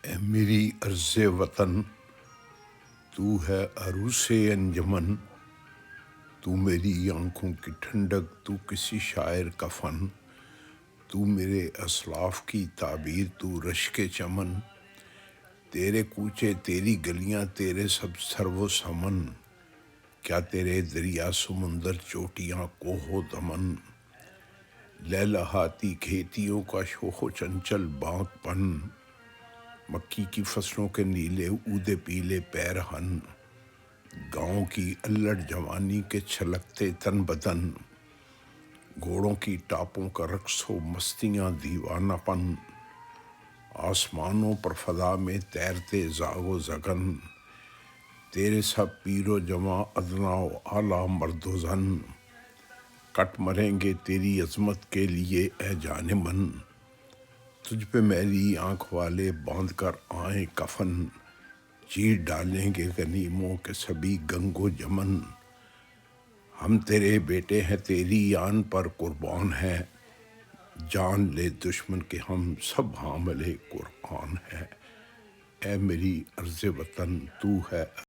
اے میری عرض وطن، تو ہے عروس انجمن، تو میری آنکھوں کی ٹھنڈک، تو کسی شاعر کا فن، تو میرے اسلاف کی تعبیر، تو رشک چمن، تیرے کوچے تیری گلیاں، تیرے سب سرو و سمن، کیا تیرے دریا سمندر چوٹیاں کوہ و دمن، لہلہاتی کھیتیوں کا شوخ و چنچل بانک پن، مکی کی فصلوں کے نیلے اودے پیلے پیرہن، گاؤں کی الڑ جوانی کے چھلکتے تن بدن، گھوڑوں کی ٹاپوں کا رقص و مستیاں دیوانہ پن، آسمانوں پر فضا میں تیرتے زاغ و زغن، تیرے سب پیر و جواں ادنا و اعلیٰ مرد و زن، کٹ مریں گے تیری عظمت کے لیے اے جان من، تجھ پہ میری آنکھ والے باندھ کر آئیں کفن، چیر ڈالیں گے غنیموں کے سبھی گنگ و جمن، ہم تیرے بیٹے ہیں تیری آن پر قربان ہیں، جان لے دشمن کے ہم سب حامل قرآن ہیں، اے میری عرض وطن تو ہے